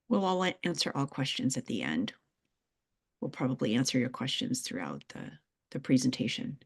We'll all answer all questions at the end. We'll probably answer your questions throughout the presentation.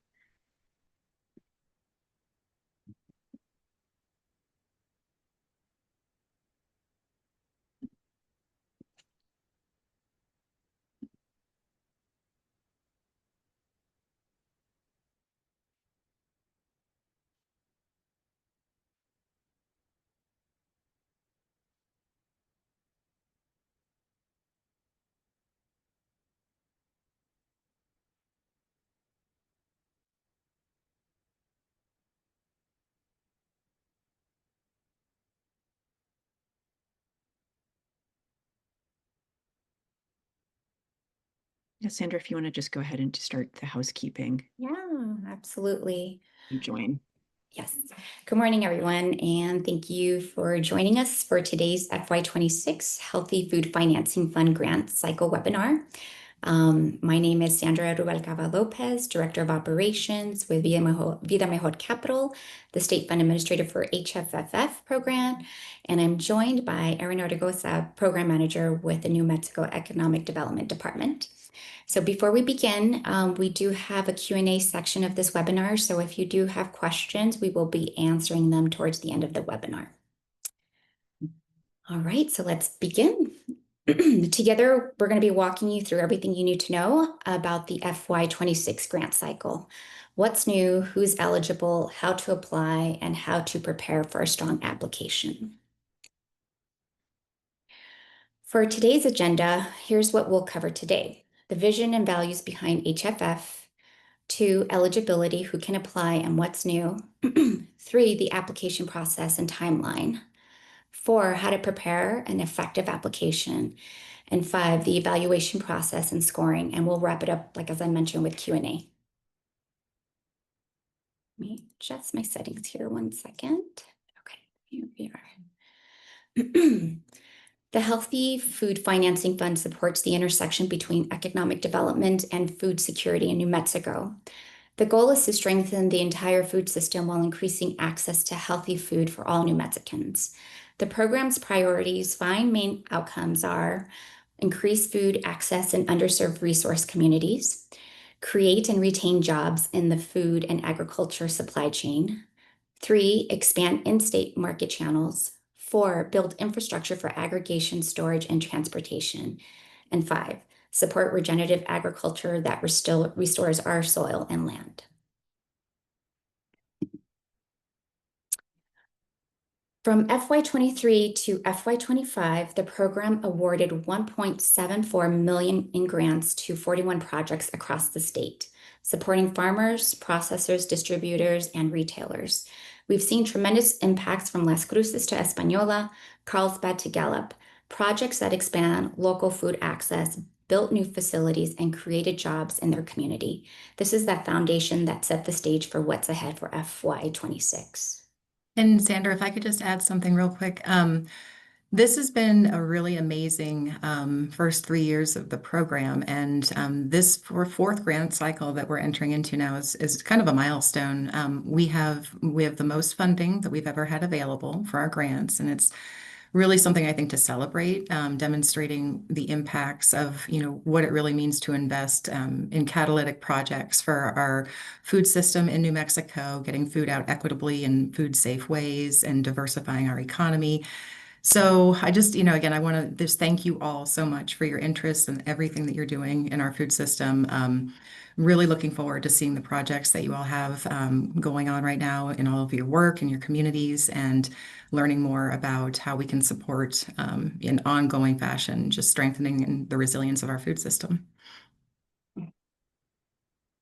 Yeah, Sandra, if you want to just go ahead and start the housekeeping. Yeah, absolutely. You join. Yes. Good morning, everyone, and thank you for joining us for today's FY26 Healthy Food Financing Fund Grant Cycle webinar. My name is Sandra Rubalcaba Lopez, Director of Operations with Vida Mejor Capital, the State Fund Administrator for HFFF program, and I'm joined by Erin Ortegoza, Program Manager with the New Mexico Economic Development Department. So before we begin, we do have a Q&A section of this webinar. So if you do have questions, we will be answering them towards the end of the webinar. All right, so let's begin. Together, we're going to be walking you through everything you need to know about the FY26 grant cycle. What's new, who's eligible, how to apply, and how to prepare for a strong application. For today's agenda, here's what we'll cover today: the vision and values behind HFF, 2, eligibility, who can apply and what's new, 3, the application process and timeline, 4, how to prepare an effective application, and 5, the evaluation process and scoring. And we'll wrap it up, like as I mentioned, with Q&A. Let me adjust my settings here 1 second. Okay, here we are. The Healthy Food Financing Fund supports the intersection between economic development and food security in New Mexico. The goal is to strengthen the entire food system while increasing access to healthy food for all New Mexicans. The program's priorities, 5 main outcomes are: increase food access in underserved resource communities, create and retain jobs in the food and agriculture supply chain, 3, expand in-state market channels, 4, build infrastructure for aggregation, storage, and transportation, and 5, support regenerative agriculture that restores our soil and land. From FY23 to FY25, the program awarded $1.74 million in grants to 41 projects across the state, supporting farmers, processors, distributors, and retailers. We've seen tremendous impacts from Las Cruces to Española, Carlsbad to Gallup, projects that expand local food access, built new facilities, and created jobs in their community. This is that foundation that set the stage for what's ahead for FY26. And Sandra, if I could just add something real quick. This has been a really amazing first 3 years of the program, and this fourth grant cycle that we're entering into now is kind of a milestone. We have the most funding that we've ever had available for our grants, and it's really something I think to celebrate, demonstrating the impacts of what it really means to invest in catalytic projects for our food system in New Mexico, getting food out equitably in food safe ways, and diversifying our economy. So I just, again, I want to just thank you all so much for your interest and everything that you're doing in our food system. Really looking forward to seeing the projects that you all have going on right now in all of your work and your communities, and learning more about how we can support in ongoing fashion, just strengthening the resilience of our food system.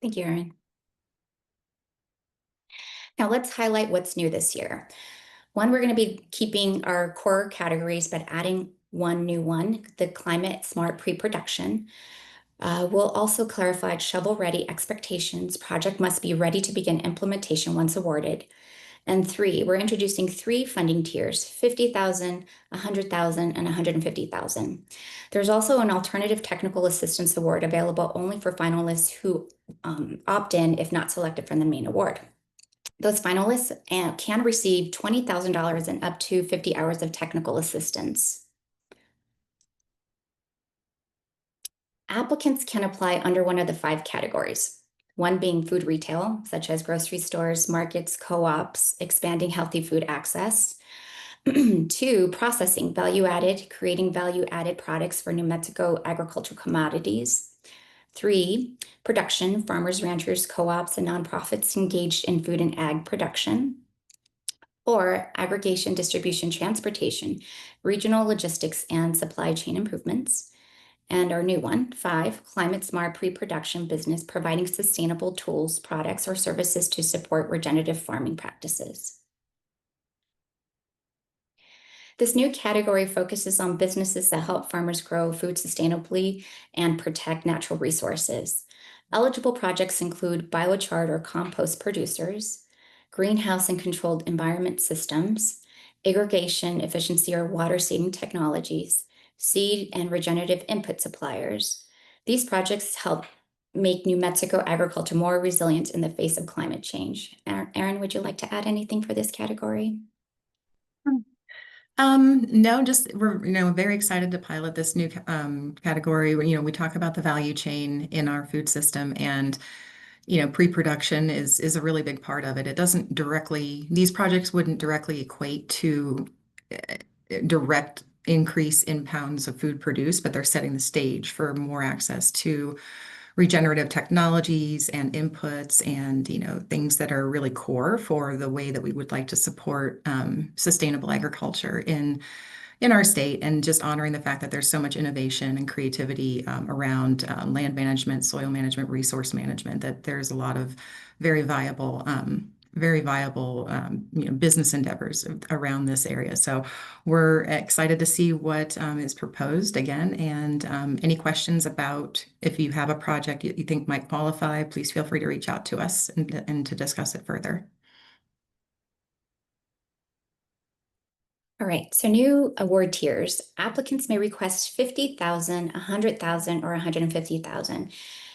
Thank you, Erin. Now let's highlight what's new this year. One, we're going to be keeping our core categories, but adding one new one, the climate smart pre-production. We'll also clarify shovel-ready expectations. Project must be ready to begin implementation once awarded. And 3, we're introducing 3 funding tiers: $50,000, $100,000, and $150,000. There's also an alternative technical assistance award available only for finalists who opt in if not selected from the main award. Those finalists can receive $20,000 and up to 50 hours of technical assistance. Applicants can apply under one of the 5 categories. One being food retail, such as grocery stores, markets, co-ops, expanding healthy food access. 2, processing, value-added, creating value-added products for New Mexico agricultural commodities. 3, production, farmers, ranchers, co-ops, and nonprofits engaged in food and ag production. 4, aggregation, distribution, transportation, regional logistics, and supply chain improvements. And our new one, 5, climate smart pre-production business providing sustainable tools, products, or services to support regenerative farming practices. This new category focuses on businesses that help farmers grow food sustainably and protect natural resources. Eligible projects include biochar or compost producers, greenhouse and controlled environment systems, irrigation efficiency or water saving technologies, seed and regenerative input suppliers. These projects help make New Mexico agriculture more resilient in the face of climate change. Erin, would you like to add anything for this category? No, just we're very excited to pilot this new category. We talk about the value chain in our food system, and pre-production is a really big part of it. It doesn't directly; these projects wouldn't directly equate to direct increase in pounds of food produced, but they're setting the stage for more access to regenerative technologies and inputs and things that are really core for the way that we would like to support sustainable agriculture in our state, and just honoring the fact that there's so much innovation and creativity around land management, soil management, resource management, that there's a lot of very viable business endeavors around this area. So we're excited to see what is proposed again. And any questions about if you have a project you think might qualify, please feel free to reach out to us and to discuss it further. All right, so new award tiers. Applicants may request $50,000, $100,000, or $150,000.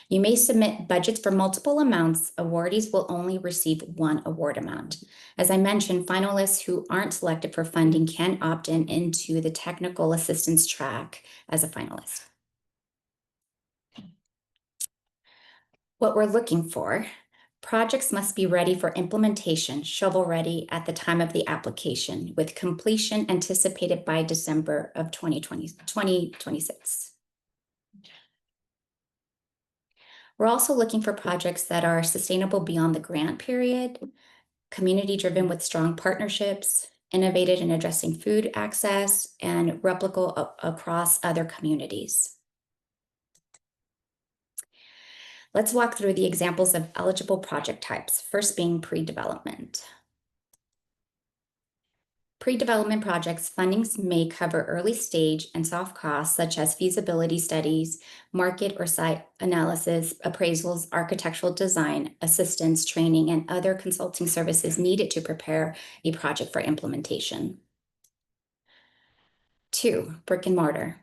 You may submit budgets for multiple amounts. Awardees will only receive one award amount. As I mentioned, finalists who aren't selected for funding can opt into the technical assistance track as a finalist. What we're looking for: projects must be ready for implementation, shovel-ready at the time of the application, with completion anticipated by December of 2026. We're also looking for projects that are sustainable beyond the grant period, community-driven with strong partnerships, innovative in addressing food access, and replicable across other communities. Let's walk through the examples of eligible project types, first being pre-development. Pre-development projects fundings may cover early stage and soft costs such as feasibility studies, market or site analysis, appraisals, architectural design, assistance, training, and other consulting services needed to prepare a project for implementation. 2, brick and mortar.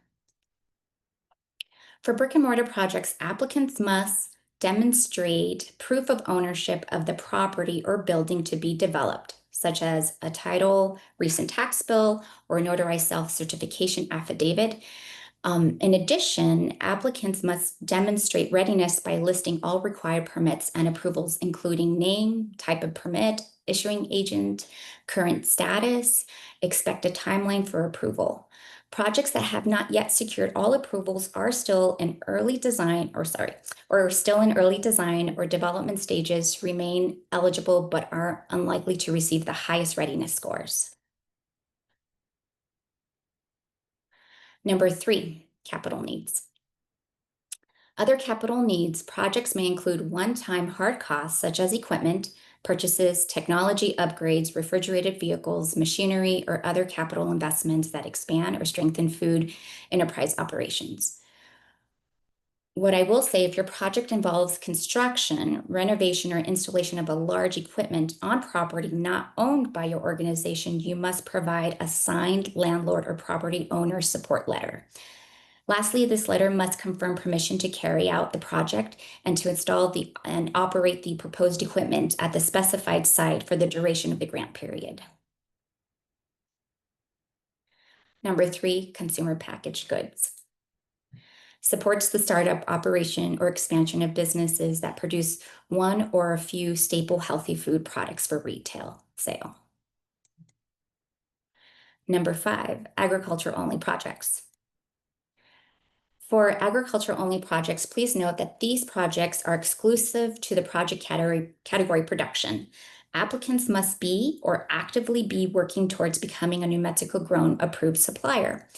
For brick and mortar projects, applicants must demonstrate proof of ownership of the property or building to be developed, such as a title, recent tax bill, or notarized self-certification affidavit. In addition, applicants must demonstrate readiness by listing all required permits and approvals, including name, type of permit, issuing agent, current status, expected timeline for approval. Projects that have not yet secured all approvals are still in early design or development stages, remain eligible but are unlikely to receive the highest readiness scores. Number 3, capital needs. Other capital needs projects may include one-time hard costs such as equipment purchases, technology upgrades, refrigerated vehicles, machinery, or other capital investments that expand or strengthen food enterprise operations. What I will say, if your project involves construction, renovation, or installation of a large equipment on property not owned by your organization, you must provide a signed landlord or property owner support letter. Lastly, this letter must confirm permission to carry out the project and to install and operate the proposed equipment at the specified site for the duration of the grant period. Number 3, consumer packaged goods. supports the startup, operation, or expansion of businesses that produce one or a few staple healthy food products for retail sale. Number 5, agriculture-only projects. For agriculture-only projects, please note that these projects are exclusive to the project category production. Applicants must be or actively be working towards becoming a New Mexico Grown approved supplier.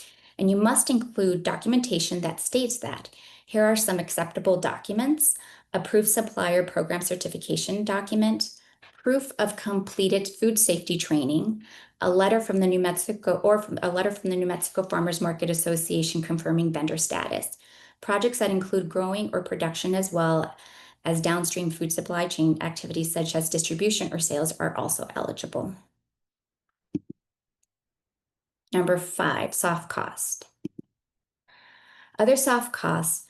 And you must include documentation that states that. Here are some acceptable documents: approved supplier program certification document, proof of completed food safety training, a letter from the New Mexico Farmers Market Association confirming vendor status. Projects that include growing or production as well as downstream food supply chain activities such as distribution or sales are also eligible. Number 5, soft cost. Other soft costs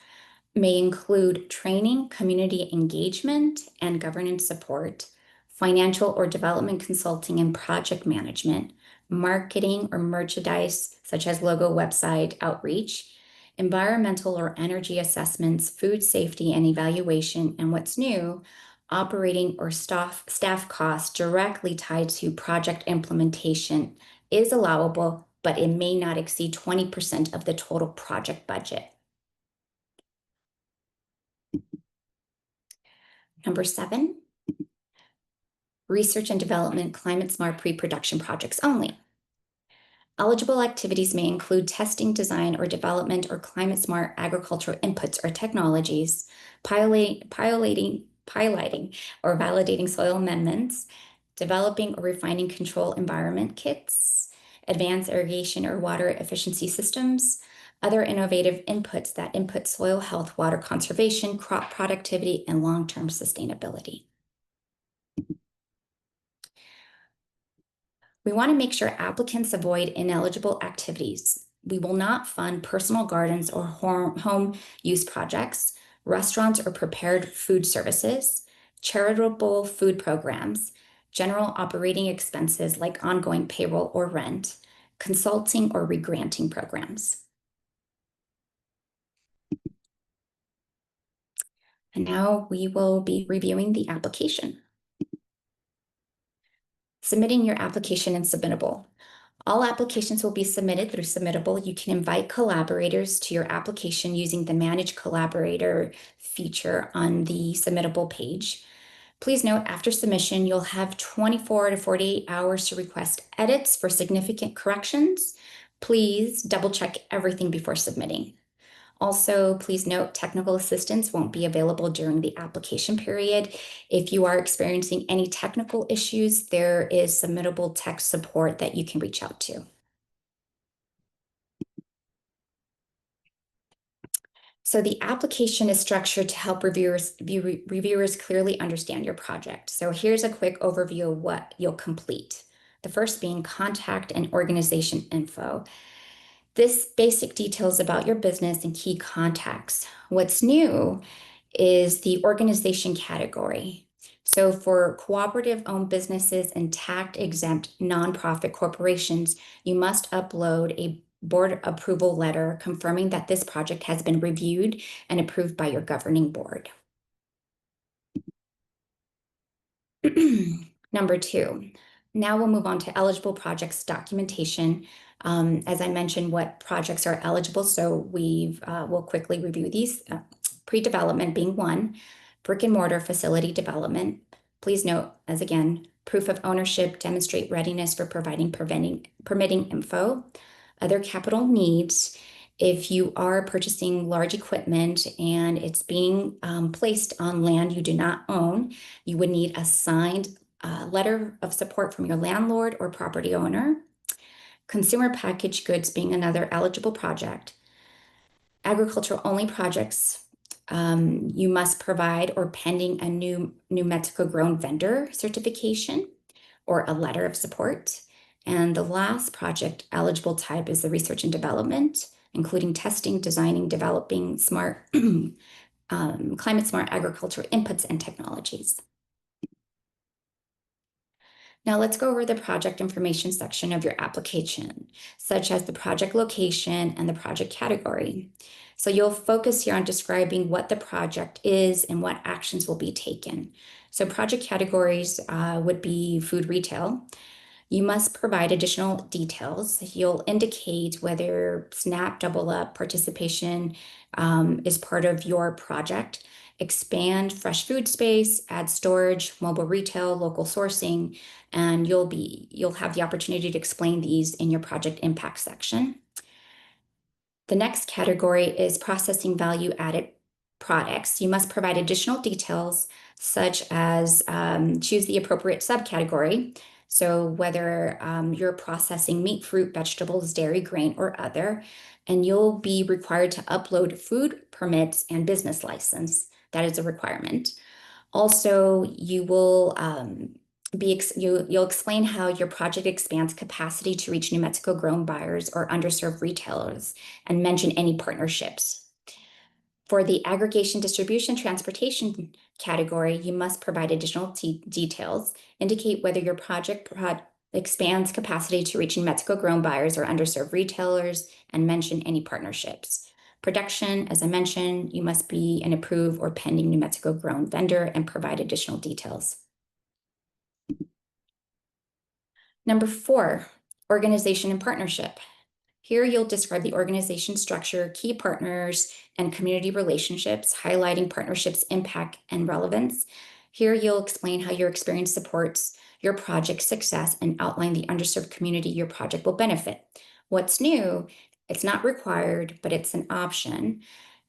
may include training, community engagement, and governance support, financial or development consulting and project management, marketing or merchandise such as logo, website, outreach, environmental or energy assessments, food safety and evaluation, and what's new, operating or staff costs directly tied to project implementation is allowable, but it may not exceed 20% of the total project budget. Number 7, research and development climate smart pre-production projects only. Eligible activities may include testing, design, or development or climate smart agricultural inputs or technologies, piloting or validating soil amendments, developing or refining control environment kits, advanced irrigation or water efficiency systems, other innovative inputs that input soil health, water conservation, crop productivity, and long-term sustainability. We want to make sure applicants avoid ineligible activities. We will not fund personal gardens or home use projects, restaurants or prepared food services, charitable food programs, general operating expenses like ongoing payroll or rent, consulting or regranting programs. And now we will be reviewing the application. Submitting your application in Submittable. All applications will be submitted through Submittable. You can invite collaborators to your application using the Manage Collaborator feature on the Submittable page. Please note, after submission, you'll have 24 to 48 hours to request edits for significant corrections. Please double check everything before submitting. Also, please note technical assistance won't be available during the application period. If you are experiencing any technical issues, there is Submittable tech support that you can reach out to. So the application is structured to help reviewers clearly understand your project. So here's a quick overview of what you'll complete. The first being contact and organization info. This basic details about your business and key contacts. What's new is the organization category. So for cooperative-owned businesses and tax-exempt nonprofit corporations, you must upload a board approval letter confirming that this project has been reviewed and approved by your governing board. Number 2, now we'll move on to eligible projects documentation. As I mentioned, what projects are eligible, so we'll quickly review these. Pre-development being 1, brick and mortar facility development. Please note, as again, proof of ownership, demonstrate readiness for providing permitting info. Other capital needs, if you are purchasing large equipment and it's being placed on land you do not own, you would need a signed letter of support from your landlord or property owner. Consumer packaged goods being another eligible project. Agricultural only projects, you must provide or pending a New Mexico Grown vendor certification or a letter of support. And the last project eligible type is the research and development, including testing, designing, developing smart, climate smart agriculture inputs and technologies. Now let's go over the project information section of your application, such as the project location and the project category. So you'll focus here on describing what the project is and what actions will be taken. So project categories would be food retail. You must provide additional details. You'll indicate whether SNAP Double Up participation is part of your project. Expand fresh food space, add storage, mobile retail, local sourcing, and you'll have the opportunity to explain these in your project impact section. The next category is processing value added products. You must provide additional details such as choose the appropriate subcategory. So whether you're processing meat, fruit, vegetables, dairy, grain, or other, and you'll be required to upload food permits and business license. That is a requirement. Also, you will you'll explain how your project expands capacity to reach New Mexico grown buyers or underserved retailers and mention any partnerships. For the aggregation, distribution, transportation category, you must provide additional details, indicate whether your project expands capacity to reach New Mexico grown buyers or underserved retailers, and mention any partnerships. Production, as I mentioned, you must be an approved or pending New Mexico grown vendor and provide additional details. Number 4, organization and partnership. Here you'll describe the organization structure, key partners, and community relationships, highlighting partnerships' impact and relevance. Here you'll explain how your experience supports your project's success and outline the underserved community your project will benefit. What's new, it's not required, but it's an option.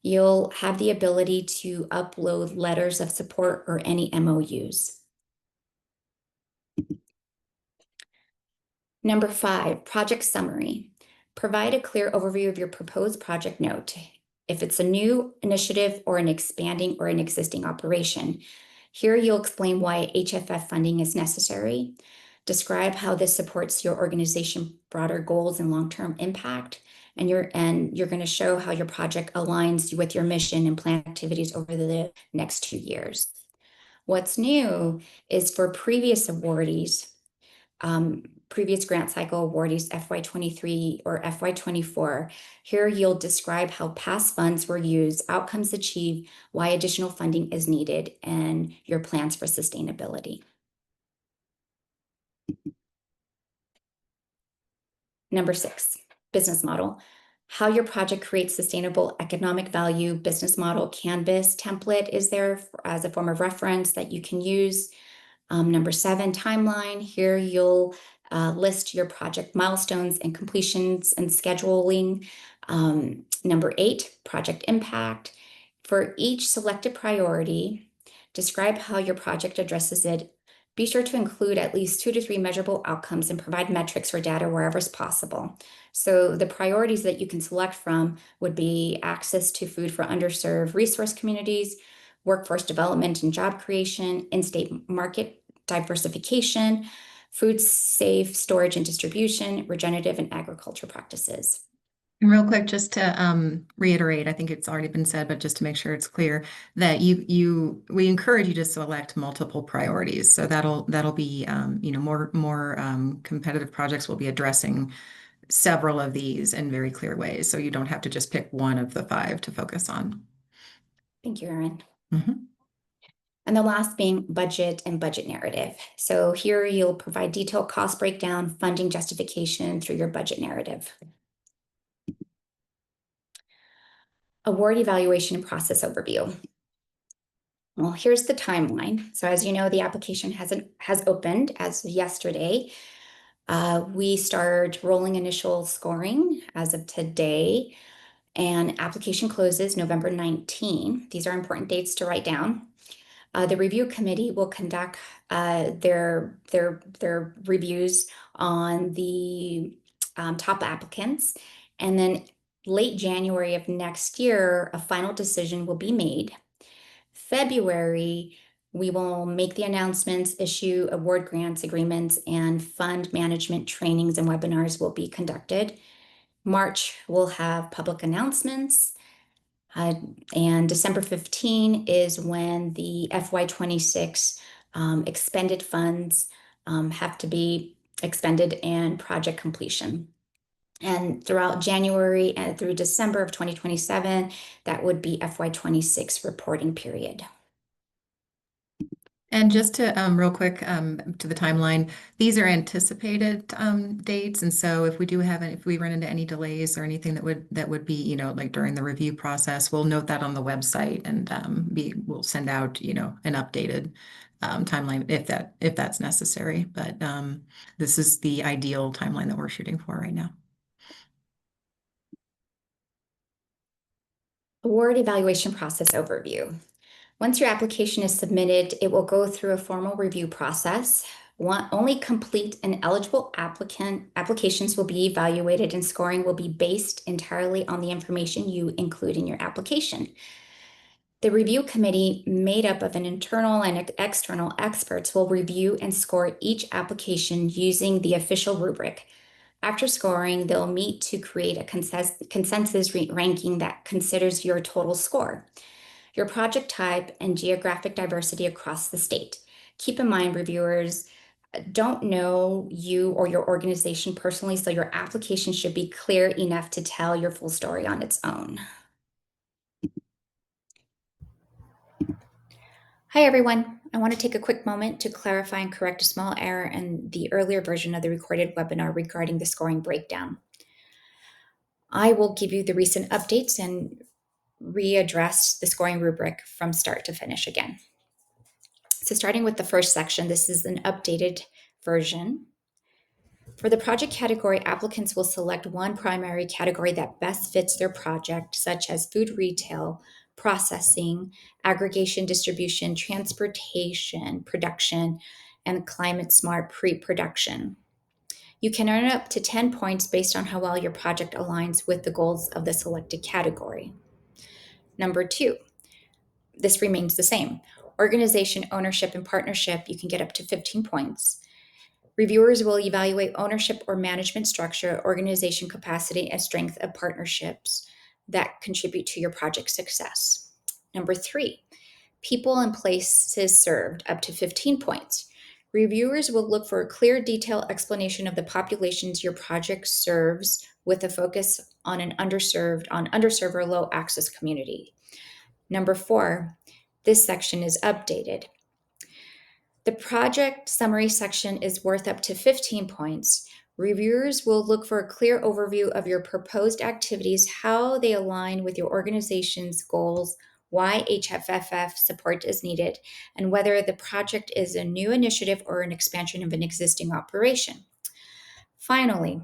You'll have the ability to upload letters of support or any MOUs. Number 5, project summary. Provide a clear overview of your proposed project note. If it's a new initiative or an expanding or an existing operation. Here you'll explain why HFF funding is necessary. Describe how this supports your organization's broader goals and long-term impact. And you're going to show how your project aligns with your mission and plan activities over the next 2 years. What's new is for previous awardees, previous grant cycle awardees FY23 or FY24. Here you'll describe how past funds were used, outcomes achieved, why additional funding is needed, and your plans for sustainability. Number 6, business model. How your project creates sustainable economic value. Business model canvas template is there as a form of reference that you can use. Number 7, timeline. Here you'll list your project milestones and completions and scheduling. Number 8, project impact. For each selected priority, describe how your project addresses it. Be sure to include at least 2 to 3 measurable outcomes and provide metrics or data wherever is possible. So the priorities that you can select from would be access to food for underserved resource communities, workforce development and job creation, in-state market diversification, food safe storage and distribution, regenerative and agriculture practices. And real quick, just to reiterate, I think it's already been said, but just to make sure it's clear that we encourage you to select multiple priorities. So that'll be more competitive projects will be addressing several of these in very clear ways. So you don't have to just pick one of the 5 to focus on. Thank you, Erin. Mm-hmm. And the last being budget and budget narrative. So here you'll provide detailed cost breakdown, funding justification through your budget narrative. Award evaluation and process overview. Well, here's the timeline. So as you know, the application has opened as of yesterday. We started rolling initial scoring as of today, and application closes November 19. These are important dates to write down. The review committee will conduct their reviews on the top applicants, and then late January of next year, a final decision will be made. February, we will make the announcements, issue award grants, agreements, and fund management trainings and webinars will be conducted. March, we'll have public announcements. And December 15 is when the FY26 expended funds have to be expended and project completion. And throughout January and through December of 2027, that would be FY26 reporting period. And just to real quick to the timeline, these are anticipated dates, and so if we do have if we run into any delays or anything that would be, you know, like during the review process, we'll note that on the website, and we'll send out, you know, an updated timeline if that's necessary. But this is the ideal timeline that we're shooting for right now. Award evaluation process overview. Once your application is submitted, it will go through a formal review process. Only complete and eligible applications will be evaluated, and scoring will be based entirely on the information you include in your application. The review committee, made up of an internal and external experts, will review and score each application using the official rubric. After scoring, they'll meet to create a consensus ranking that considers your total score, your project type, and geographic diversity across the state. Keep in mind, reviewers don't know you or your organization personally, so your application should be clear enough to tell your full story on its own. Hi, everyone. I want to take a quick moment to clarify and correct a small error in the earlier version of the recorded webinar regarding the scoring breakdown. I will give you the recent updates and readdress the scoring rubric from start to finish again. So starting with the first section, this is an updated version. For the project category, applicants will select one primary category that best fits their project, such as food retail, processing, aggregation, distribution, transportation, production, and climate smart pre-production. You can earn up to 10 points based on how well your project aligns with the goals of the selected category. Number 2, this remains the same. Organization, ownership, and partnership, you can get up to 15 points. Reviewers will evaluate ownership or management structure, organization capacity, and strength of partnerships that contribute to your project success. Number 3, people and places served, up to 15 points. Reviewers will look for a clear, detailed explanation of the populations your project serves, with a focus on underserved or low access community. Number 4, this section is updated. The project summary section is worth up to 15 points. Reviewers will look for a clear overview of your proposed activities, how they align with your organization's goals, why HFFF support is needed, and whether the project is a new initiative or an expansion of an existing operation. Finally,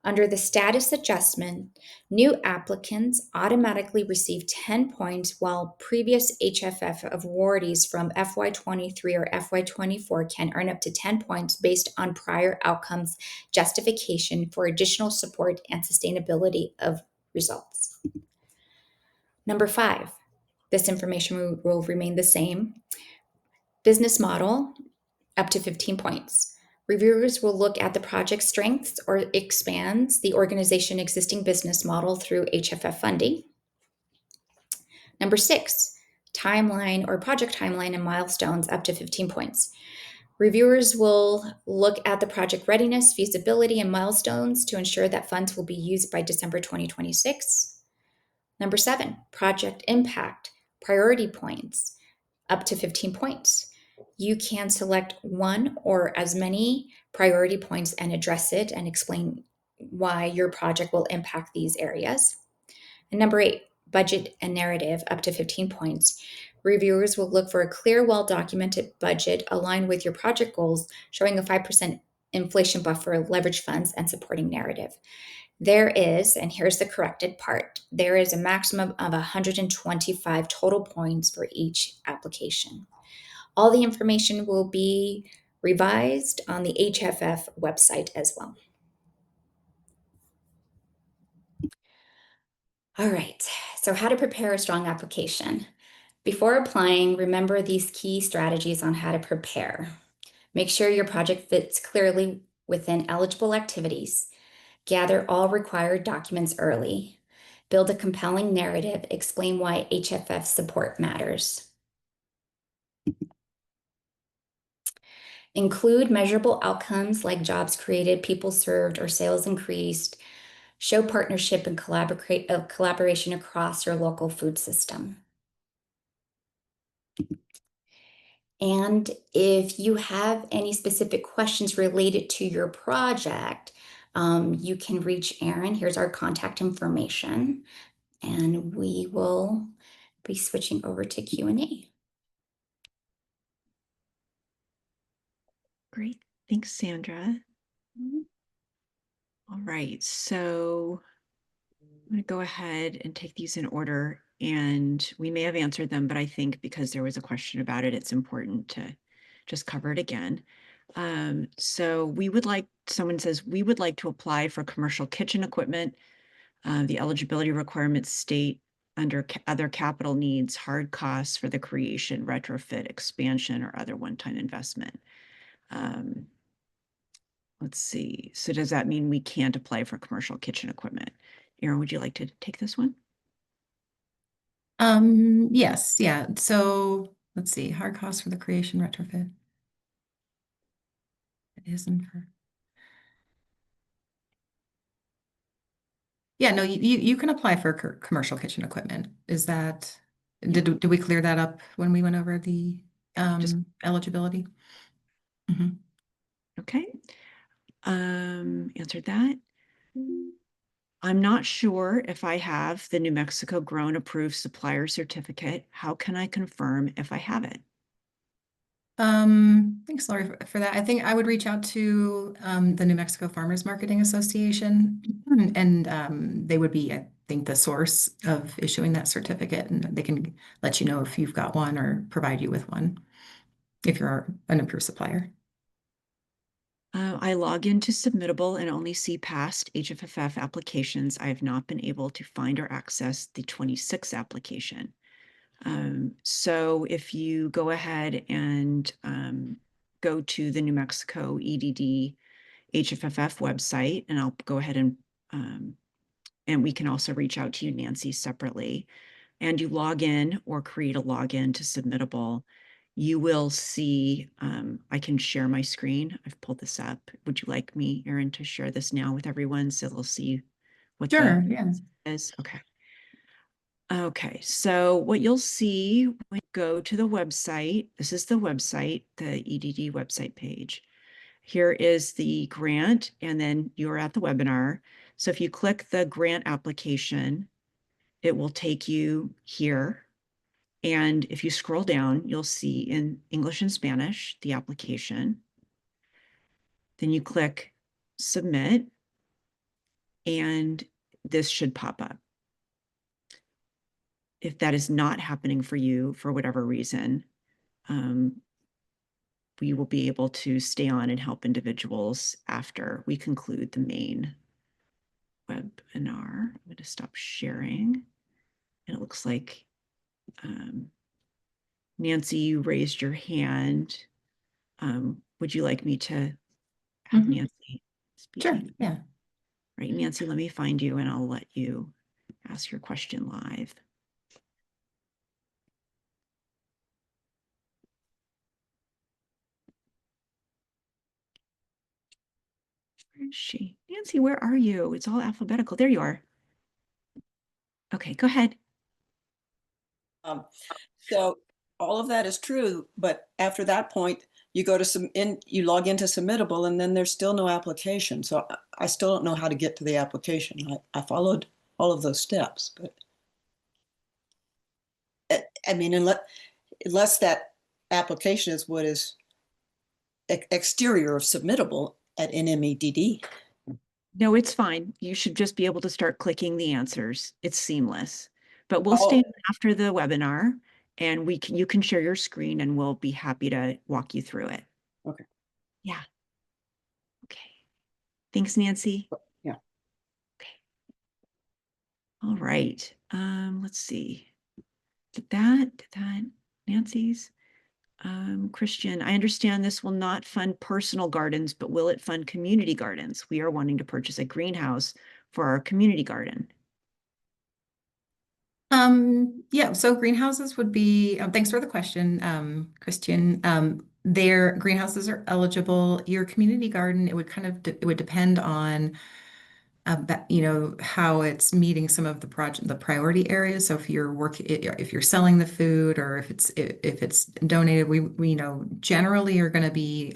under the status adjustment, new applicants automatically receive 10 points, while previous HFF awardees from FY23 or FY24 can earn up to 10 points based on prior outcomes, justification for additional support, and sustainability of results. Number 5, this information will remain the same. Business model, up to 15 points. Reviewers will look at the project strengths or expands the organization's existing business model through HFF funding. Number 6, timeline or project timeline and milestones, up to 15 points. Reviewers will look at the project readiness, feasibility, and milestones to ensure that funds will be used by December 2026. Number 7, project impact, priority points, up to 15 points. You can select one or as many priority points and address it and explain why your project will impact these areas. And number 8, budget and narrative, up to 15 points. Reviewers will look for a clear, well-documented budget aligned with your project goals, showing a 5% inflation buffer, leverage funds, and supporting narrative. There is, and here's the corrected part, there is a maximum of 125 total points for each application. All the information will be revised on the HFF website as well. All right, so how to prepare a strong application. Before applying, remember these key strategies on how to prepare. Make sure your project fits clearly within eligible activities. Gather all required documents early. Build a compelling narrative. Explain why HFF support matters. Include measurable outcomes like jobs created, people served, or sales increased. Show partnership and collaboration across your local food system. And if you have any specific questions related to your project, you can reach Erin. Here's our contact information, and we will be switching over to Q&A. Great. Thanks, Sandra. All right, so I'm going to go ahead and take these in order, and we may have answered them, but I think because there was a question about it, it's important to just cover it again. So someone says, we would like to apply for commercial kitchen equipment. The eligibility requirements state under other capital needs, hard costs for the creation, retrofit, expansion, or other one-time investment. Let's see. So does that mean we can't apply for commercial kitchen equipment? Erin, would you like to take this one? Yes, yeah. So let's see, hard costs for the creation retrofit. It isn't for. Yeah, no, you can apply for commercial kitchen equipment. Is that, did we clear that up when we went over the eligibility? Mhm. Okay. Answered that. I'm not sure if I have the New Mexico Grown Approved Supplier Certificate. How can I confirm if I have it? Thanks, Lori, for that. I think I would reach out to the New Mexico Farmers Marketing Association, and they would be, I think, the source of issuing that certificate, and they can let you know if you've got one or provide you with one if you're an approved supplier. I log into Submittable and only see past HFFF applications. I have not been able to find or access the 26 application. So if you go ahead and go to the New Mexico EDD HFFF website, and I'll go ahead and we can also reach out to you, Nancy, separately, and you log in or create a login to Submittable, you will see, I can share my screen. I've pulled this up. Would you like me, Erin, to share this now with everyone so they'll see what Sure, yeah. is? Okay. Okay, so what you'll see when you go to the website, this is the website, the EDD website page. Here is the grant, and then you're at the webinar. So if you click the grant application, it will take you here. And if you scroll down, you'll see in English and Spanish, the application. Then you click submit, and this should pop up. If that is not happening for you for whatever reason, we will be able to stay on and help individuals after we conclude the main webinar. I'm going to stop sharing. And it looks like Nancy, you raised your hand. Would you like me to have Nancy speak? Sure, yeah. Right, Nancy, let me find you and I'll let you ask your question live. Where is she? Nancy, where are you? It's all alphabetical. There you are. Okay, go ahead. So all of that is true, but after that point, you go to you log into Submittable, and then there's still no application. So I still don't know how to get to the application. I followed all of those steps, but I mean, unless that application is what is exterior of Submittable at NMEDD. No, it's fine. You should just be able to start clicking the answers. It's seamless. But we'll stay after the webinar, and you can share your screen and we'll be happy to walk you through it. Okay. Yeah. Okay. Thanks, Nancy. Yeah. Okay. All right. Let's see. Did that, Nancy's? Christian, I understand this will not fund personal gardens, but will it fund community gardens? We are wanting to purchase a greenhouse for our community garden. Yeah, so greenhouses would be, thanks for the question, Christian. Their greenhouses are eligible. Your community garden, it would it would depend on how it's meeting some of the priority areas. So if if you're selling the food, or if it's donated, we generally are going to be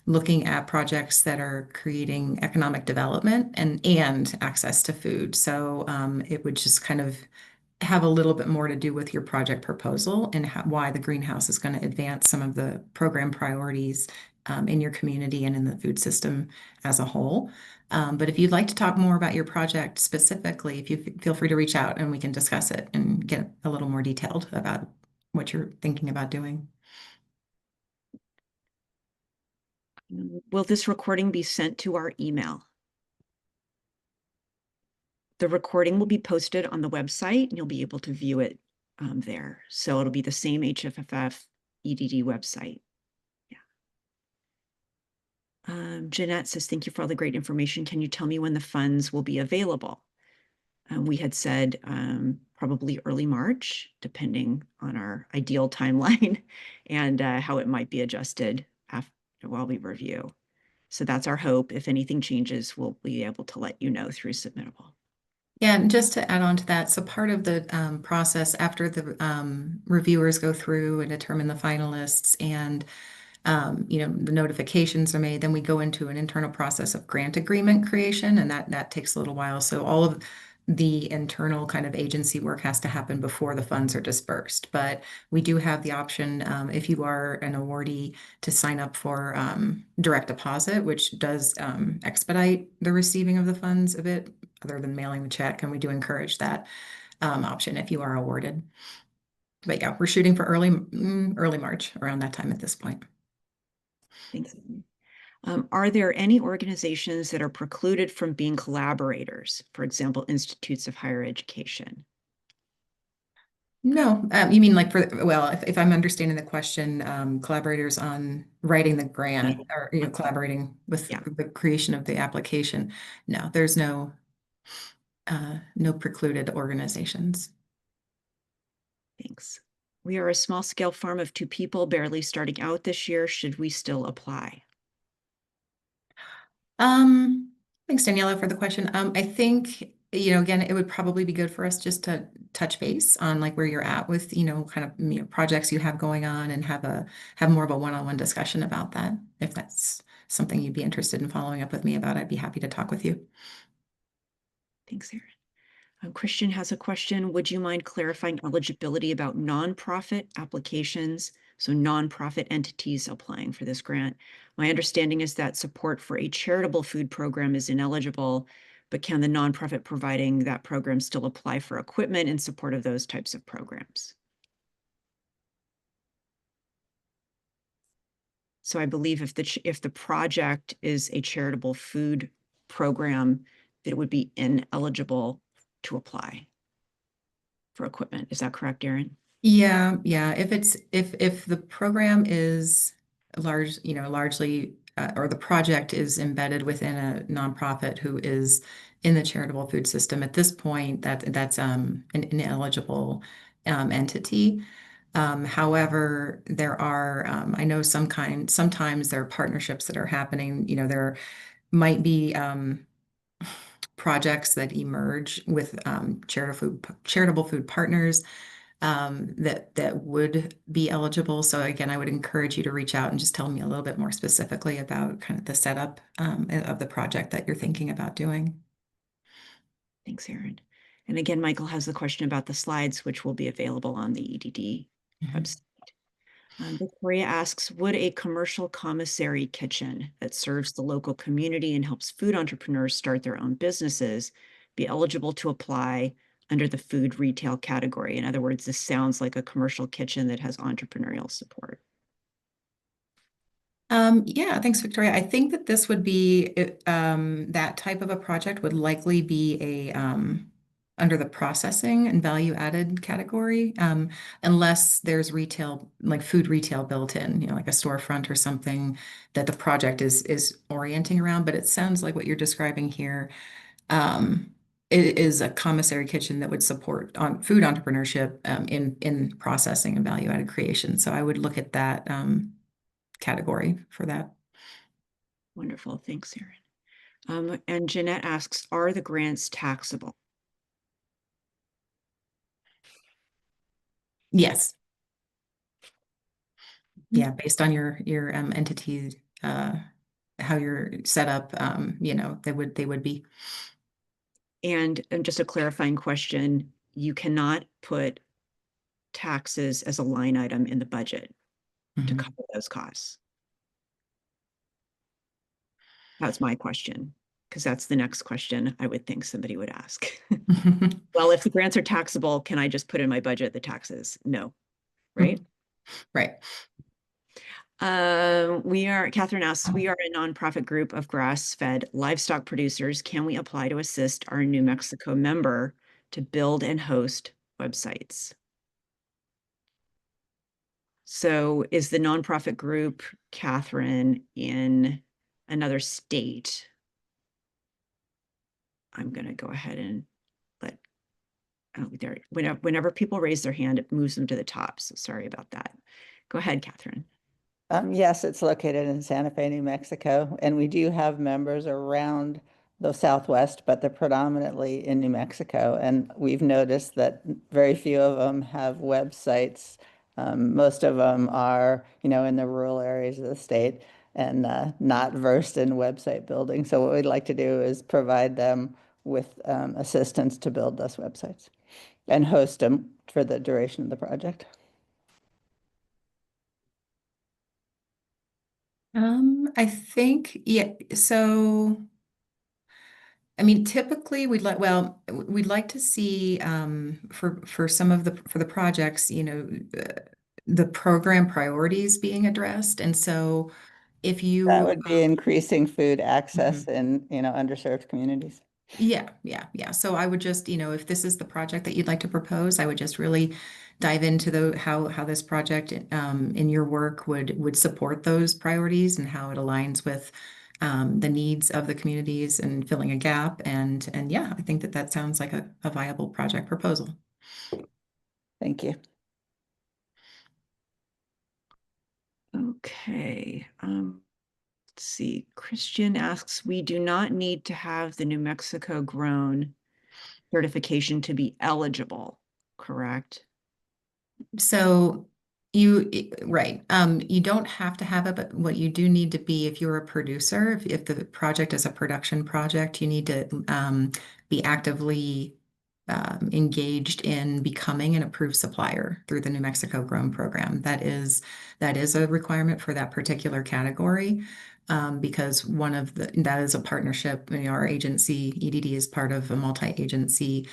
looking at projects that are creating economic development and access to food. So it would just kind of have a little bit more to do with your project proposal and why the greenhouse is going to advance some of the program priorities in your community and in the food system as a whole. But if you'd like to talk more about your project specifically, if you feel free to reach out and we can discuss it and get a little more detailed about what you're thinking about doing. Will this recording be sent to our email? The recording will be posted on the website and you'll be able to view it there. So it'll be the same HFFF EDD website. Yeah. Jeanette says, thank you for all the great information. Can you tell me when the funds will be available? We had said probably early March, depending on our ideal timeline and how it might be adjusted after while we review. So that's our hope. If anything changes, we'll be able to let you know through Submittable. Yeah, and just to add on to that, so part of the process after the reviewers go through and determine the finalists and the notifications are made, then we go into an internal process of grant agreement creation, and that takes a little while. So all of the internal kind of agency work has to happen before the funds are dispersed. But we do have the option, if you are an awardee, to sign up for direct deposit, which does expedite the receiving of the funds a bit, other than mailing the check. And we do encourage that option if you are awarded. But yeah, we're shooting for early March, around that time at this point. Thanks. Are there any organizations that are precluded from being collaborators? For example, institutes of higher education? No, you mean like if I'm understanding the question, collaborators on writing the grant or collaborating with the creation of the application. No, there's no precluded organizations. Thanks. We are a small scale farm of 2 people, barely starting out this year. Should we still apply? Thanks, Daniela, for the question. I think, again, it would probably be good for us just to touch base on like where you're at with, kind of projects you have going on and have more of a one-on-one discussion about that. If that's something you'd be interested in following up with me about, I'd be happy to talk with you. Thanks, Erin. Christian has a question. Would you mind clarifying eligibility about nonprofit applications? So nonprofit entities applying for this grant. My understanding is that support for a charitable food program is ineligible, but can the nonprofit providing that program still apply for equipment in support of those types of programs? So I believe if the project is a charitable food program, it would be ineligible to apply for equipment. Is that correct, Erin? Yeah. If the program is largely or the project is embedded within a nonprofit who is in the charitable food system, at this point that's an ineligible entity. However, there are I know sometimes there are partnerships that are happening. There might be projects that emerge with charitable food partners that would be eligible. So again, I would encourage you to reach out and just tell me a little bit more specifically about kind of the setup of the project that you're thinking about doing. Thanks, Erin. And again, Michael has the question about the slides, which will be available on the EDD website. Victoria asks, would a commercial commissary kitchen that serves the local community and helps food entrepreneurs start their own businesses be eligible to apply under the food retail category? In other words, this sounds like a commercial kitchen that has entrepreneurial support. Yeah, thanks, Victoria. I think that this would be that type of a project would likely be under the processing and value added category, unless there's retail, like food retail built in, like a storefront or something that the project is orienting around. But it sounds like what you're describing here it is a commissary kitchen that would support food entrepreneurship in processing and value added creation. So I would look at that category for that. Wonderful. Thanks, Erin. And Jeanette asks, are the grants taxable? Yes. Yeah, based on your entity, how you're set up, they would be. And just a clarifying question, you cannot put taxes as a line item in the budget to Mhm. cover those costs. That's my question, because that's the next question I would think somebody would ask. Well, if the grants are taxable, can I just put in my budget the taxes? No, right? Right. Catherine asks, we are a nonprofit group of grass-fed livestock producers. Can we apply to assist our New Mexico member to build and host websites? So is the nonprofit group, Catherine, in another state? I'm going to go ahead and let, oh, there, whenever people raise their hand, it moves them to the top. So sorry about that. Go ahead, Catherine. Yes, it's located in Santa Fe, New Mexico, and we do have members around the Southwest, but they're predominantly in New Mexico. And we've noticed that very few of them have websites. Most of them are, in the rural areas of the state and not versed in website building. So what we'd like to do is provide them with assistance to build those websites and host them for the duration of the project. I think, yeah, so I mean, typically we'd like to see for some of the projects, the program priorities being addressed. And so if you That would be increasing food Mhm. access in, underserved communities. Yeah. So I would just, if this is the project that you'd like to propose, I would just really dive into how this project in your work would support those priorities and how it aligns with the needs of the communities and filling a gap. And yeah, I think that sounds like a viable project proposal. Thank you. Okay. Let's see. Christian asks, we do not need to have the New Mexico grown certification to be eligible, correct? So right. You don't have to have it, but what you do need to be, if you're a producer, if the project is a production project, you need to be actively engaged in becoming an approved supplier through the New Mexico Grown program. That is a requirement for that particular category. Because that is a partnership. Our agency, EDD, is part of a multi-agency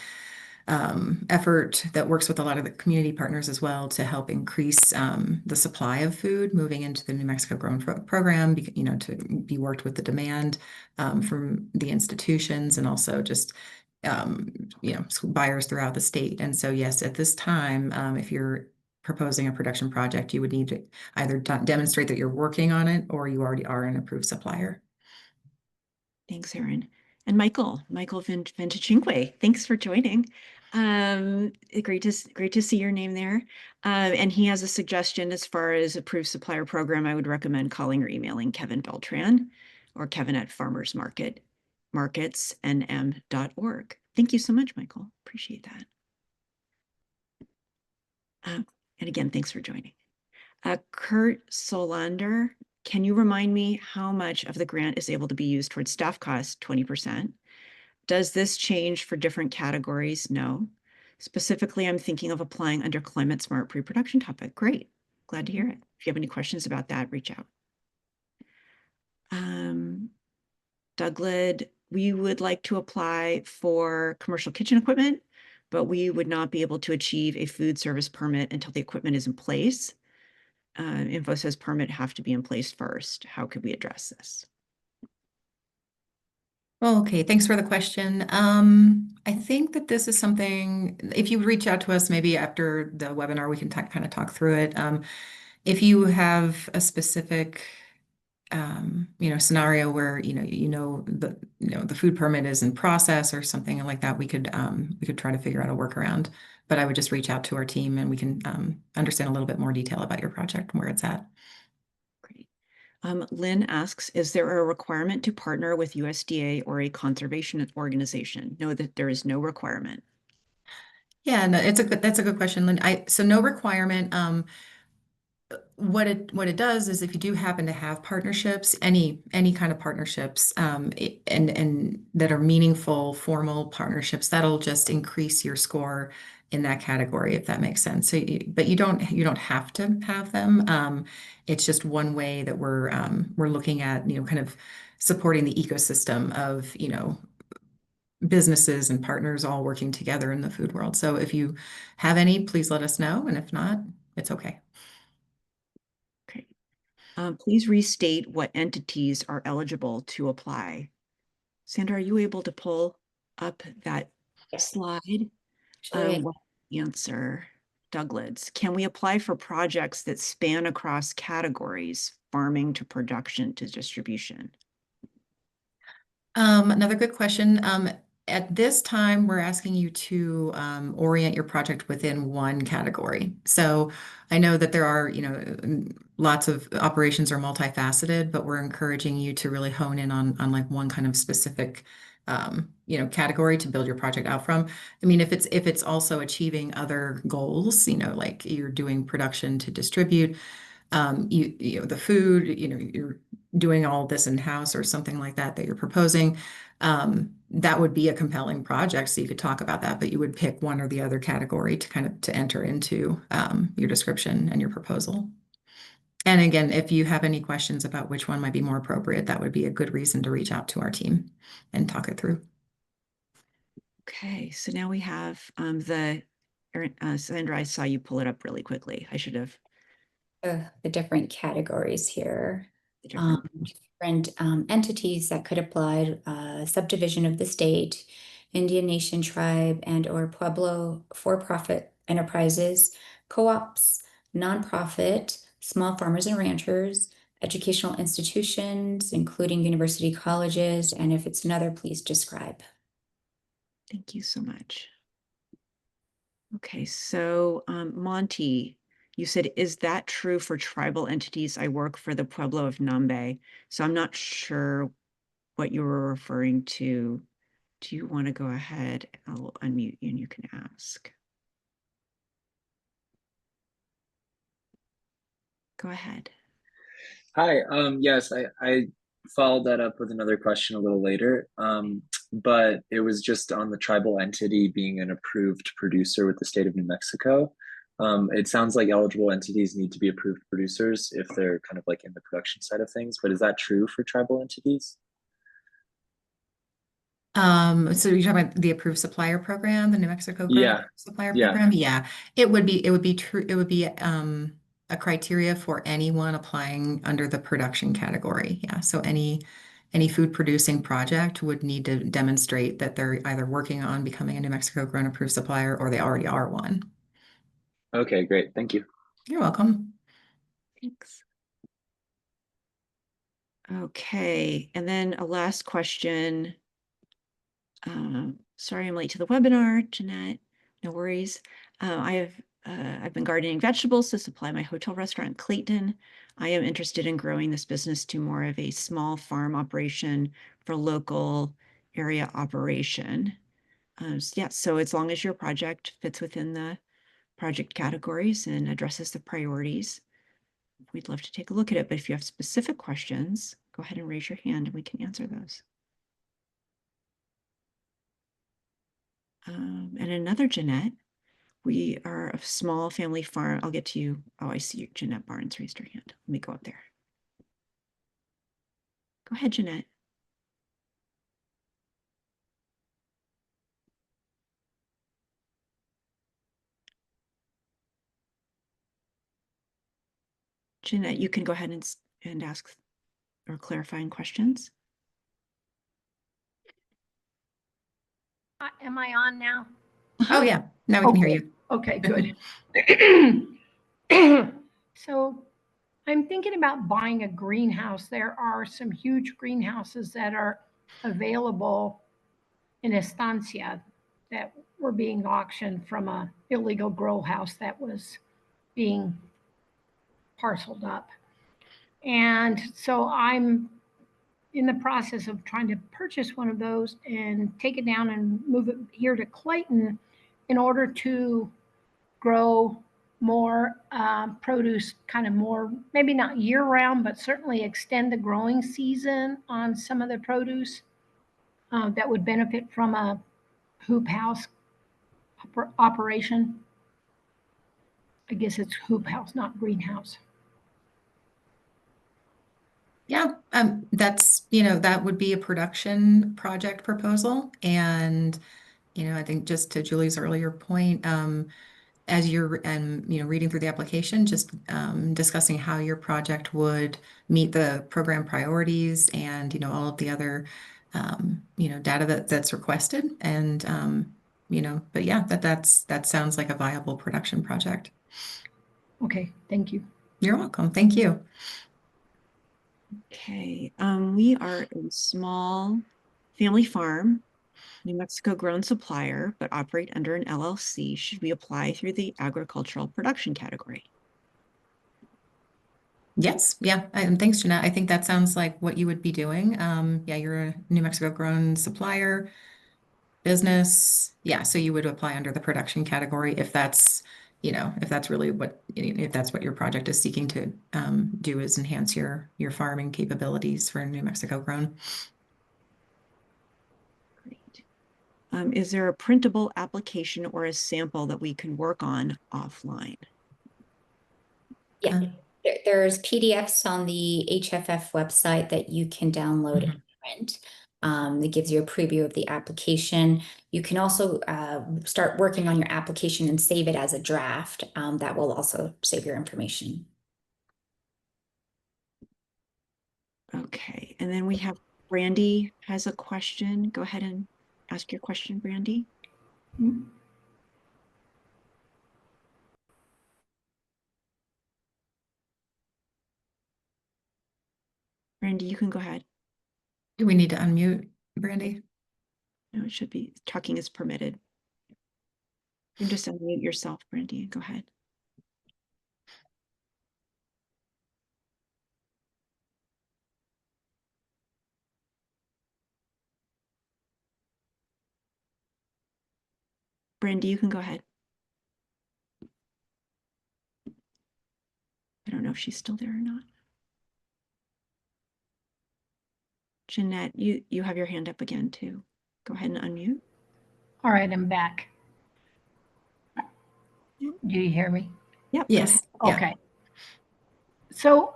effort that works with a lot of the community partners as well to help increase the supply of food moving into the New Mexico Grown program, to be worked with the demand from the institutions and also just buyers throughout the state. And so, yes, at this time, if you're proposing a production project, you would need to either demonstrate that you're working on it or you already are an approved supplier. Thanks, Erin. And Michael Ventachinque, thanks for joining. Great to see your name there. And he has a suggestion as far as approved supplier program. I would recommend calling or emailing Kevin Beltran or Kevin at farmersmarketsnm.org. Thank you so much, Michael. Appreciate that. And again, thanks for joining. Kurt Solander, can you remind me how much of the grant is able to be used towards staff costs? 20%. Does this change for different categories? No. Specifically, I'm thinking of applying under climate smart pre-production topic. Great. Glad to hear it. If you have any questions about that, reach out. Douglas, we would like to apply for commercial kitchen equipment, but we would not be able to achieve a food service permit until the equipment is in place. Info says permit have to be in place first. How could we address this? Okay, thanks for the question. I think that this is something, if you reach out to us maybe after the webinar, we can kind of talk through it. If you have a specific scenario where the food permit is in process or something like that, we could try to figure out a workaround. But I would just reach out to our team and we can understand a little bit more detail about your project and where it's at. Great. Lynn asks, is there a requirement to partner with USDA or a conservation organization? No, that there is no requirement. Yeah, no, that's a good question, Lynn. So no requirement. What it does is if you do happen to have partnerships, any kind of partnerships, and that are meaningful, formal partnerships, that'll just increase your score in that category, if that makes sense. So, but you don't have to have them. It's just one way that we're looking at, kind of supporting the ecosystem of, businesses and partners all working together in the food world. So if you have any, please let us know, and if not, it's okay. Okay. Please restate what entities are eligible to apply. Sandra, are you able to pull up that slide? What answer, Douglas? Can we apply for projects that span across categories, farming to production to distribution? Another good question. At this time, we're asking you to orient your project within one category. So I know that there are, lots of operations are multifaceted, but we're encouraging you to really hone in on like one kind of specific, category to build your project out from. I mean, if it's also achieving other goals, like you're doing production to distribute, the food, you're doing all this in-house or something like that you're proposing, that would be a compelling project. So you could talk about that, but you would pick one or the other category to kind of to enter into your description and your proposal. And again, if you have any questions about which one might be more appropriate, that would be a good reason to reach out to our team and talk it through. Okay, so now we have Sandra, I saw you pull it up really quickly. I should have. The different categories here. The different Different entities that could apply, subdivision of the state, Indian Nation tribe and or Pueblo for-profit enterprises, co-ops, nonprofit, small farmers and ranchers, educational institutions, including university colleges, and if it's another, please describe. Thank you so much. Okay, so Monty, you said, is that true for tribal entities? I work for the Pueblo of Nambe, so I'm not sure what you were referring to. Do you want to go ahead? I'll unmute you and you can ask. Go ahead. Hi, yes, I followed that up with another question a little later, but it was just on the tribal entity being an approved producer with the state of New Mexico. It sounds like eligible entities need to be approved producers if they're kind of like in the production side of things, but is that true for tribal entities? So you're talking about the approved supplier program, the New Mexico Growth Yeah, Supplier yeah. Program? Yeah, it would be true. It would be a criteria for anyone applying under the production category. Yeah, so any food producing project would need to demonstrate that they're either working on becoming a New Mexico Grown Approved supplier or they already are one. Okay, great. Thank you. You're welcome. Thanks. Okay, and then a last question. Sorry, I'm late to the webinar, Jeanette. No worries. I've been gardening vegetables to supply my hotel restaurant in Clayton. I am interested in growing this business to more of a small farm operation for local area operation. Yeah, so as long as your project fits within the project categories and addresses the priorities, we'd love to take a look at it. But if you have specific questions, go ahead and raise your hand and we can answer those. And another Jeanette, we are a small family farm. I'll get to you. Oh, I see you. Jeanette Barnes raised her hand. Let me go up there. Go ahead, Jeanette. Jeanette, you can go ahead and ask or clarifying questions. Am I on now? Oh yeah, now we can hear you. Okay, good. So I'm thinking about buying a greenhouse. There are some huge greenhouses that are available in Estancia that were being auctioned from a illegal grow house that was being parceled up. And so I'm in the process of trying to purchase one of those and take it down and move it here to Clayton in order to grow more produce, kind of more, maybe not year round, but certainly extend the growing season on some of the produce that would benefit from a hoop house operation. I guess it's hoop house, not greenhouse. Yeah, that's, that would be a production project proposal. And, I think just to Julie's earlier point, as you're, reading through the application, just discussing how your project would meet the program priorities and, all of the other, data that's requested. And, but yeah, that sounds like a viable production project. Okay, thank you. You're welcome. Thank you. Okay, we are a small family farm, New Mexico grown supplier, but operate under an LLC. Should we apply through the agricultural production category? Yes, yeah, and thanks, Jeanette. I think that sounds like what you would be doing. Yeah, you're a New Mexico grown supplier business. Yeah, so you would apply under the production category if that's, if that's really if that's what your project is seeking to do, is enhance your farming capabilities for New Mexico grown. Great. Is there a printable application or a sample that we can work on offline? Yeah, there's PDFs on the HFF website that you can download and print. That gives you a preview of the application. You can also start working on your application and save it as a draft. That will also save your information. Okay, and then we have Brandy has a question. Go ahead and ask your question, Brandy. Brandy, you can go ahead. Do we need to unmute Brandy? No, it should be talking is permitted. You can just unmute yourself, Brandy. Go ahead. Brandy, you can go ahead. I don't know if she's still there or not. Jeanette, you have your hand up again too. Go ahead and unmute. All right, I'm back. Do you hear me? Yep. Yes. Yeah. Okay. So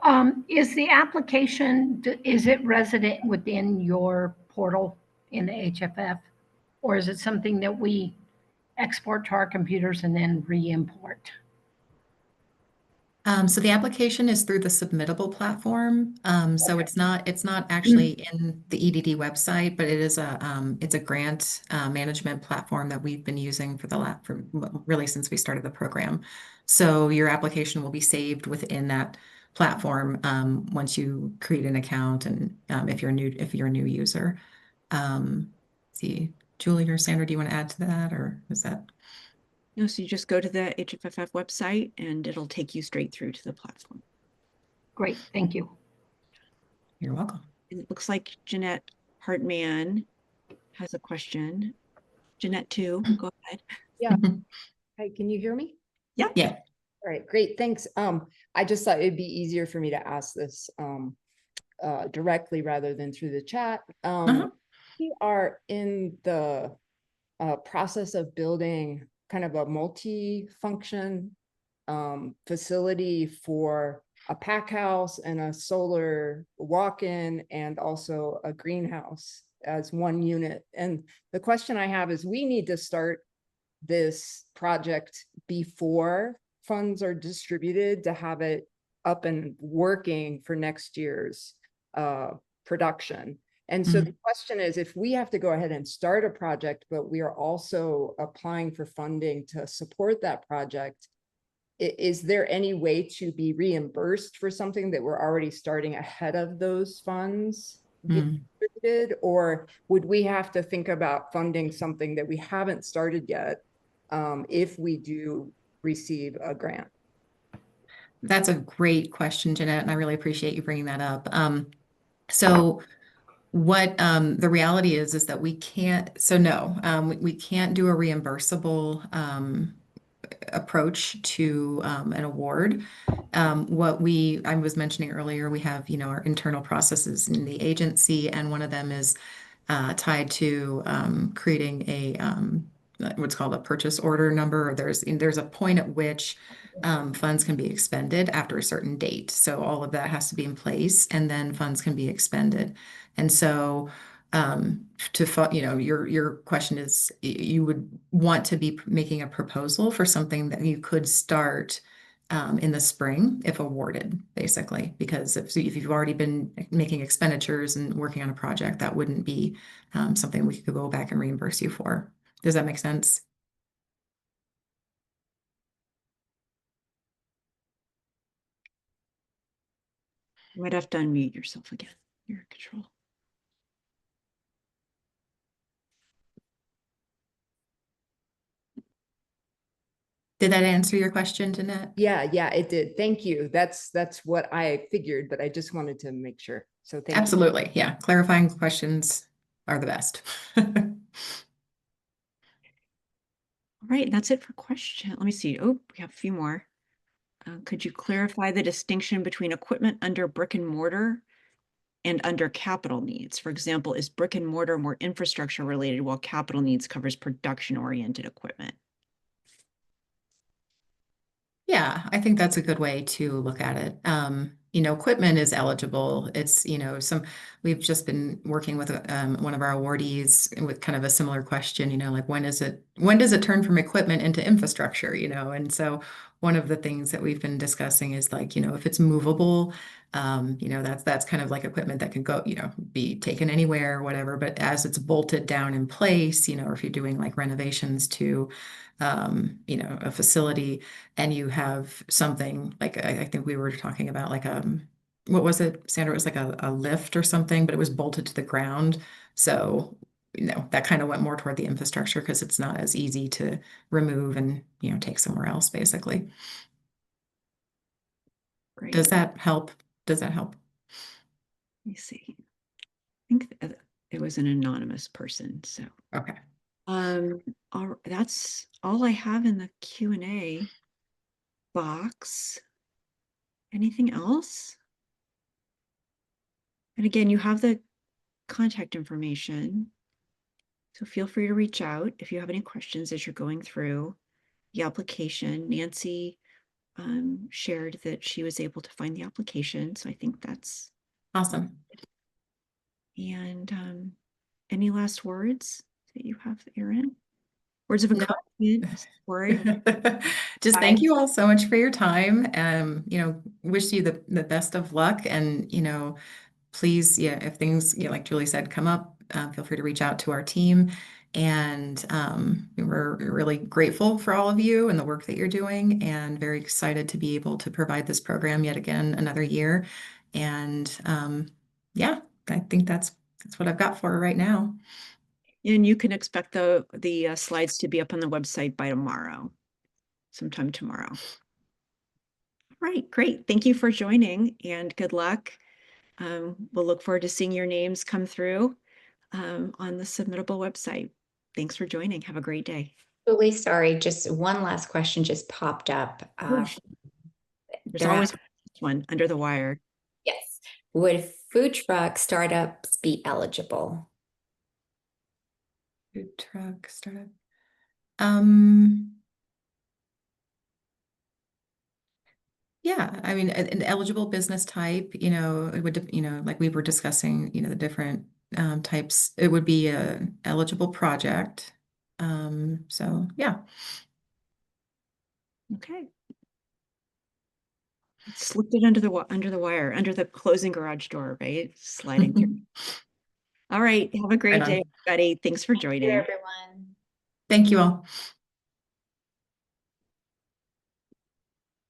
is the application, is it resident within your portal in the HFF? Or is it something that we export to our computers and then re-import? So the application is through the submittable platform. So okay. It's not actually in the EDD website, but it is it's a grant management platform that we've been using for really since we started the program. So your application will be saved within that platform once you create an account, and if you're a new user. See, Julie or Sandra, do you want to add to that, or is that? No, so you just go to the HFFF website and it'll take you straight through to the platform. Great, thank you. You're welcome. And it looks like Jeanette Hartman has a question. Jeanette too, go ahead. Yeah. Hey, can you hear me? Yeah. Yeah. All right, great, thanks. I just thought it'd be easier for me to ask this directly rather than through the chat. We are in the process of building kind of a multi-function facility for a pack house and a solar walk-in and also a greenhouse as one unit. And the question I have is, we need to start this project before funds are distributed to have it up and working for next year's production. And so the question is, if we have to go ahead and start a project, but we are also applying for funding to support that project, is there any way to be reimbursed for something that we're already starting ahead of those funds getting distributed? Or would we have to think about funding something that we haven't started yet if we do receive a grant? That's a great question, Jeanette, and I really appreciate you bringing that up. So what the reality is that we can't, so no, we can't do a reimbursable approach to an award. I was mentioning earlier, we have, our internal processes in the agency, and one of them is tied to creating a what's called a purchase order number. There's a point at which funds can be expended after a certain date. So all of that has to be in place, and then funds can be expended. And so your question is, you would want to be making a proposal for something that you could start in the spring if awarded, basically, because if you've already been making expenditures and working on a project, that wouldn't be something we could go back and reimburse you for. Does that make sense? You might have to unmute yourself again. You're in control. Did that answer your question, Jeanette? Yeah, it did. Thank you. That's what I figured, but I just wanted to make sure. So thank you. Absolutely. Yeah. Clarifying questions are the best. All right, that's it for question. Let me see. Oh, we have a few more. Could you clarify the distinction between equipment under brick and mortar and under capital needs? For example, is brick and mortar more infrastructure related while capital needs covers production oriented equipment? Yeah, I think that's a good way to look at it. Equipment is eligible. It's, we've just been working with one of our awardees with kind of a similar question, like when does it turn from equipment into infrastructure, And so one of the things that we've been discussing is like, if it's movable, that's kind of like equipment that can go, be taken anywhere or whatever. But as it's bolted down in place, or if you're doing like renovations to, a facility, and you have something like, I think we were talking about like, what was it, Sandra? It was like a lift or something, but it was bolted to the ground. So, that kind of went more toward the infrastructure because it's not as easy to remove and, take somewhere else, basically. Great. Does that help? Does that help? Let me see. I think it was an anonymous person, so. Okay. That's all I have in the Q&A box. Anything else? And again, you have the contact information. So feel free to reach out if you have any questions as you're going through the application. Nancy shared that she was able to find the application. So I think that's awesome. And any last words that you have, Erin? Words of encouragement, support? Just thank you all so much for your time. Wish you the best of luck, and please, if things, like Julie said, come up, feel free to reach out to our team. And we're really grateful for all of you and the work that you're doing, and very excited to be able to provide this program yet again another year. And yeah, I think that's what I've got for right now. And you can expect the slides to be up on the website by tomorrow, sometime tomorrow. All right, great. Thank you for joining, and good luck. We'll look forward to seeing your names come through on the submittable website. Thanks for joining. Have a great day. Really sorry, just one last question just popped up. There's always one under the wire. Yes. Would food truck startups be eligible? Food truck startup. Yeah, I mean, an eligible business type, it would, like we were discussing, the different types, it would be a eligible project. So yeah. Okay. Slipped it under the wire, under the closing garage door, right? Sliding through. All right. Have a great day, everybody. Thanks for joining. Thank you, everyone. Thank you all.